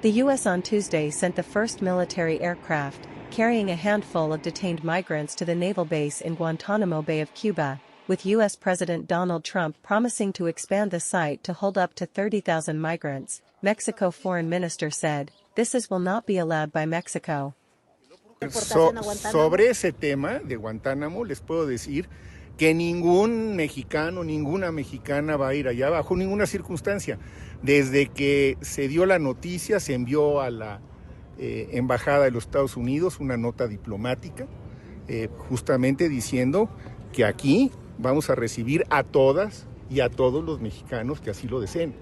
The U.S. on Tuesday sent the first military aircraft, carrying a handful of detained migrants to the naval base in Guantanamo Bay of Cuba, with U.S. President Donald Trump promising to expand the site to hold up to 30,000 migrants. Mexico Foreign Minister said, "This will not be allowed by Mexico." Sobre ese tema de Guantánamo les puedo decir que ningún mexicano, ninguna mexicana va a ir allá bajo ninguna circunstancia. Desde que se dio la noticia, se envió a la Embajada de los Estados Unidos una nota diplomática, justamente diciendo que aquí vamos a recibir a todas y a todos los mexicanos que así lo deseen.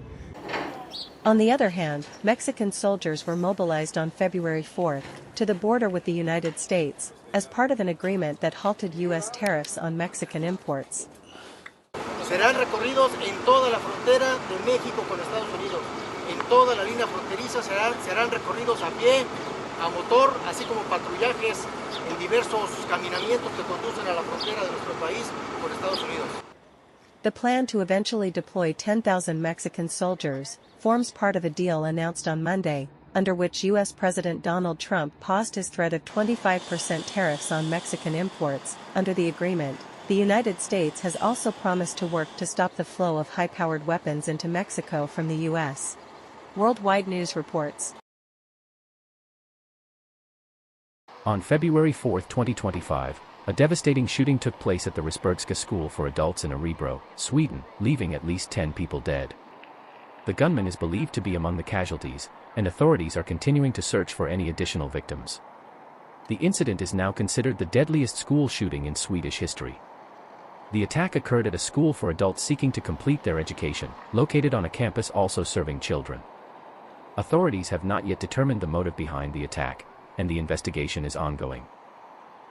On the other hand, Mexican soldiers were mobilized on February 4th to the border with the United States, as part of an agreement that halted U.S. tariffs on Mexican imports. Serán recorridos en toda la frontera de México con Estados Unidos. En toda la línea fronteriza serán recorridos a pie, a motor, así como patrullajes en diversos caminamientos que conducen a la frontera de nuestro país con Estados Unidos. The plan to eventually deploy 10,000 Mexican soldiers forms part of a deal announced on Monday, under which U.S. President Donald Trump paused his threat of 25% tariffs on Mexican imports. Under the agreement, the United States has also promised to work to stop the flow of high-powered weapons into Mexico from the U.S. Worldwide News reports. On February 4, 2025, a devastating shooting took place at the Risbergska School for Adults in Örebro, Sweden, leaving at least 10 people dead. The gunman is believed to be among the casualties, and authorities are continuing to search for any additional victims. The incident is now considered the deadliest school shooting in Swedish history. The attack occurred at a school for adults seeking to complete their education, located on a campus also serving children. Authorities have not yet determined the motive behind the attack, and the investigation is ongoing.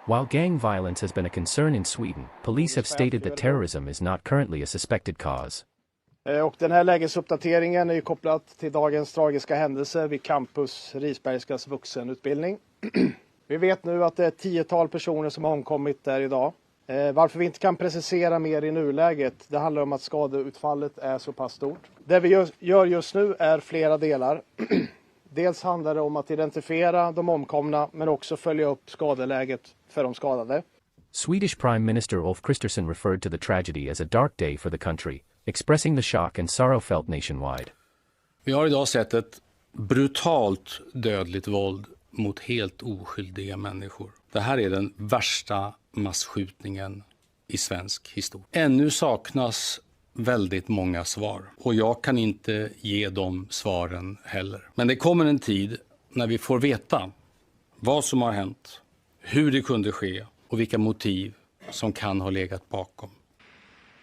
While gang violence has been a concern in Sweden, police have stated that terrorism is not currently a suspected cause. Och den här lägesuppdateringen är ju kopplad till dagens tragiska händelse vid campus Risbergskas vuxenutbildning. Vi vet nu att det är 10-tal personer som har omkommit där idag. Varför vi inte kan precisera mer i nuläget, det handlar om att skadeutfallet är så pass stort. Det vi gör just nu är flera delar. Dels handlar det om att identifiera de omkomna, men också följa upp skadeläget för de skadade. Swedish Prime Minister Ulf Kristersson referred to the tragedy as a dark day for the country, expressing the shock and sorrow felt nationwide. Vi har idag sett ett brutalt dödligt våld mot helt oskyldiga människor. Det här är den värsta masskjutningen i svensk historia. Ännu saknas väldigt många svar och jag kan inte ge de svaren heller. Men det kommer en tid när vi får veta vad som har hänt, hur det kunde ske och vilka motiv som kan ha legat bakom.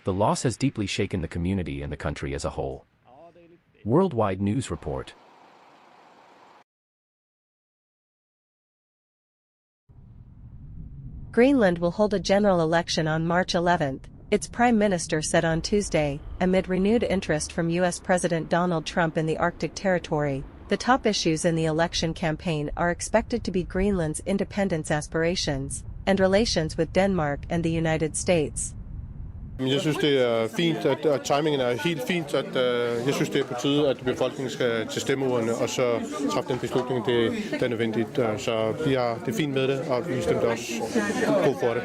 The loss has deeply shaken the community and the country as a whole. Worldwide News Report. Greenland will hold a general election on March 11th, its prime minister said on Tuesday, amid renewed interest from U.S. President Donald Trump in the Arctic territory. The top issues in the election campaign are expected to be Greenland's independence aspirations and relations with Denmark and the United States. Jeg synes, det er fint, at timingen er helt fint, at jeg synes, det er på tide, at befolkningen skal til stemmeurnerne, og så træffe den beslutning, det er nødvendigt. Så det er fint med det, og vi stemte også på for det.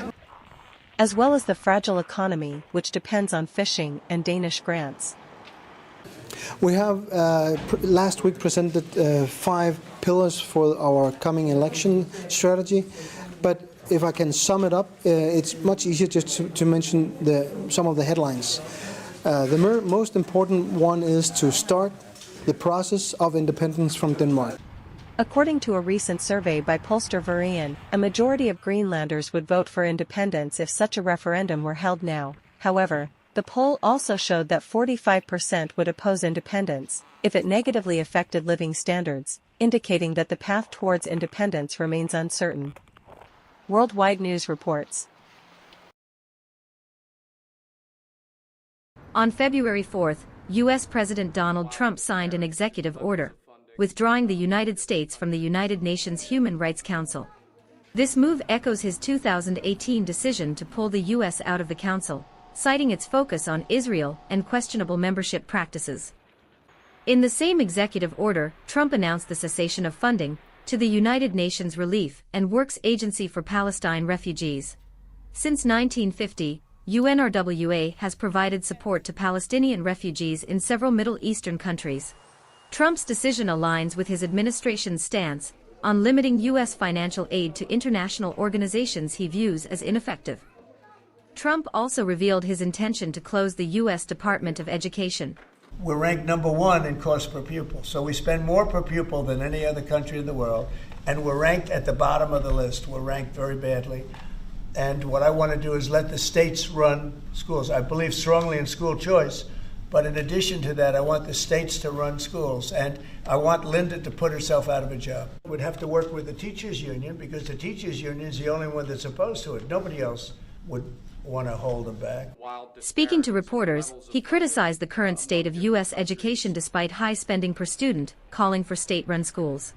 As well as the fragile economy, which depends on fishing and Danish grants. We have last week presented 5 pillars for our coming election strategy, but if I can sum it up, it's much easier just to mention some of the headlines. The most important one is to start the process of independence from Denmark. According to a recent survey by pollster Verian, a majority of Greenlanders would vote for independence if such a referendum were held now. However, the poll also showed that 45% would oppose independence if it negatively affected living standards, indicating that the path towards independence remains uncertain. Worldwide News reports. On February 4th, U.S. President Donald Trump signed an executive order, withdrawing the United States from the United Nations Human Rights Council. This move echoes his 2018 decision to pull the U.S. out of the council, citing its focus on Israel and questionable membership practices. In the same executive order, Trump announced the cessation of funding to the United Nations Relief and Works Agency for Palestine Refugees. Since 1950, UNRWA has provided support to Palestinian refugees in several Middle Eastern countries. Trump's decision aligns with his administration's stance on limiting U.S. financial aid to international organizations he views as ineffective. Trump also revealed his intention to close the U.S. Department of Education. We're ranked #1 in cost per pupil, so we spend more per pupil than any other country in the world, and we're ranked at the bottom of the list. We're ranked very badly. And what I want to do is let the states run schools. I believe strongly in school choice, but in addition to that, I want the states to run schools, and I want Linda to put herself out of a job. We'd have to work with the teachers union, because the teachers union is the only one that's opposed to it. Nobody else would want to hold them back. Speaking to reporters, he criticized the current state of U.S. education despite high spending per student, calling for state-run schools.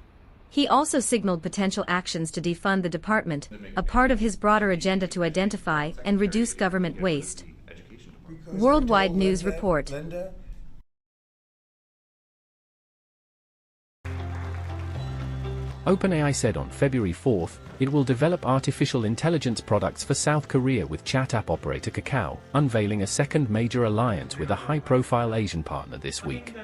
He also signaled potential actions to defund the department, a part of his broader agenda to identify and reduce government waste. Worldwide News Report. OpenAI said on February 4th, it will develop artificial intelligence products for South Korea with chat app operator Kakao, unveiling a second major alliance with a high-profile Asian partner this week.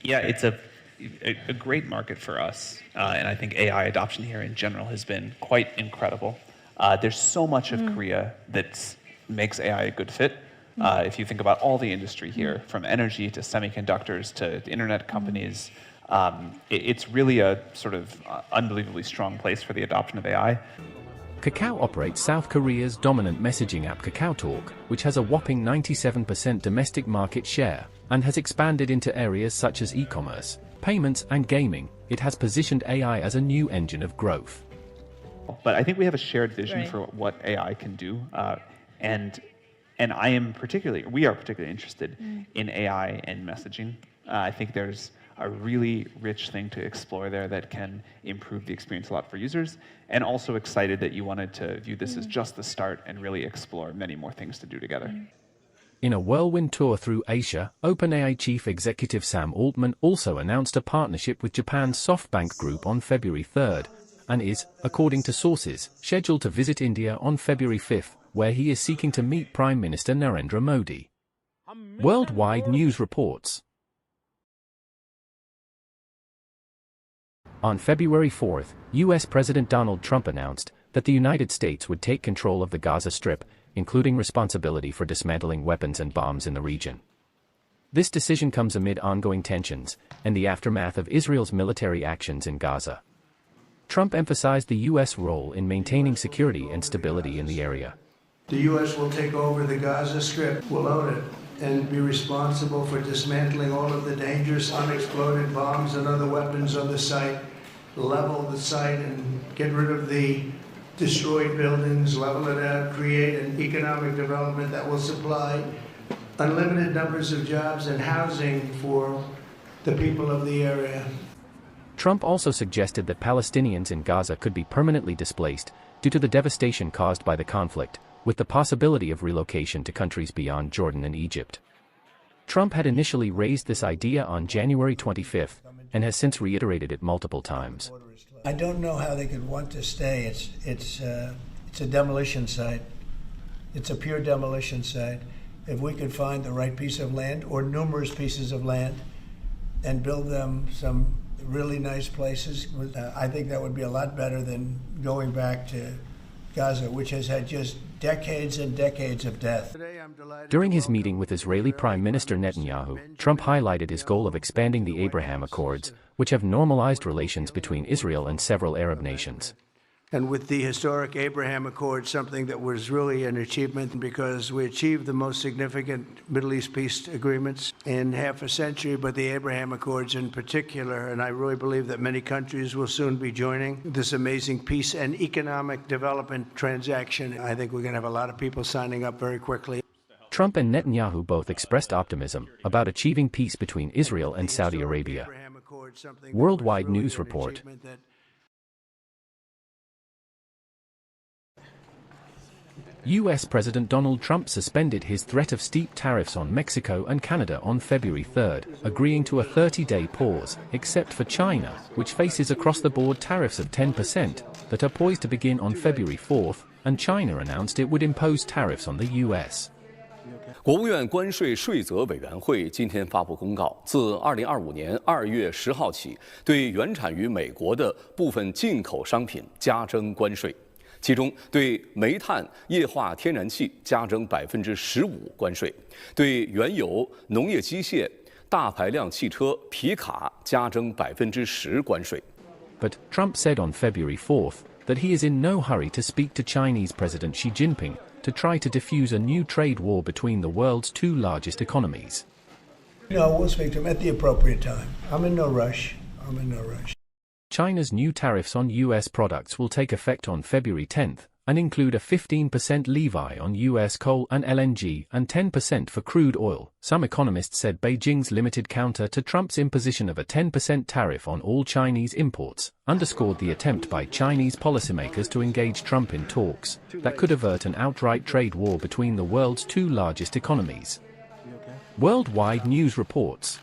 Yeah, it's a great market for us, and I think AI adoption here in general has been quite incredible. There's so much of Korea that makes AI a good fit. If you think about all the industry here, from energy to semiconductors to internet companies, it's really a sort of unbelievably strong place for the adoption of AI. Kakao operates South Korea's dominant messaging app KakaoTalk, which has a whopping 97% domestic market share, and has expanded into areas such as e-commerce, payments, and gaming. It has positioned AI as a new engine of growth. But I think we have a shared vision for what AI can do, and we are particularly interested in AI and messaging. I think there's a really rich thing to explore there that can improve the experience a lot for users, and also excited that you wanted to view this as just the start and really explore many more things to do together. In a whirlwind tour through Asia, OpenAI chief executive Sam Altman also announced a partnership with Japan's SoftBank Group on February 3rd, and is, according to sources, scheduled to visit India on February 5th, where he is seeking to meet Prime Minister Narendra Modi. Worldwide News reports. On February 4th, U.S. President Donald Trump announced that the United States would take control of the Gaza Strip, including responsibility for dismantling weapons and bombs in the region. This decision comes amid ongoing tensions and the aftermath of Israel's military actions in Gaza. Trump emphasized the U.S. role in maintaining security and stability in the area. The U.S. will take over the Gaza Strip, will own it, and be responsible for dismantling all of the dangerous unexploded bombs and other weapons on the site, level the site and get rid of the destroyed buildings, level it out, create an economic development that will supply unlimited numbers of jobs and housing for the people of the area. Trump also suggested that Palestinians in Gaza could be permanently displaced due to the devastation caused by the conflict, with the possibility of relocation to countries beyond Jordan and Egypt. Trump had initially raised this idea on January 25th and has since reiterated it multiple times. I don't know how they could want to stay. It's a demolition site. It's a pure demolition site. If we could find the right piece of land or numerous pieces of land and build them some really nice places, I think that would be a lot better than going back to Gaza, which has had just decades and decades of death. During his meeting with Israeli Prime Minister Netanyahu, Trump highlighted his goal of expanding the Abraham Accords, which have normalized relations between Israel and several Arab nations. And with the historic Abraham Accord, something that was really an achievement because we achieved the most significant Middle East peace agreements in half a century, but the Abraham Accords in particular, and I really believe that many countries will soon be joining this amazing peace and economic development transaction. I think we're going to have a lot of people signing up very quickly. Trump and Netanyahu both expressed optimism about achieving peace between Israel and Saudi Arabia. Worldwide News Report. US President Donald Trump suspended his threat of steep tariffs on Mexico and Canada on February 3rd, agreeing to a 30-day pause, except for China, which faces across-the-board tariffs of 10% that are poised to begin on February 4th, and China announced it would impose tariffs on the US. 国务院关税税则委员会今天发布公告，自2025年2月10号起，对原产于美国的部分进口商品加征关税。其中，对煤炭、液化天然气加征15%关税；对原油、农业机械、大排量汽车、皮卡加征10%关税。But Trump said on February 4th that he is in no hurry to speak to Chinese President Xi Jinping to try to defuse a new trade war between the world's two largest economies. We'll speak to him at the appropriate time. I'm in no rush. China's new tariffs on US products will take effect on February 10th and include a 15% levy on US coal and LNG and 10% for crude oil. Some economists said Beijing's limited counter to Trump's imposition of a 10% tariff on all Chinese imports underscored the attempt by Chinese policymakers to engage Trump in talks that could avert an outright trade war between the world's two largest economies. Worldwide News reports.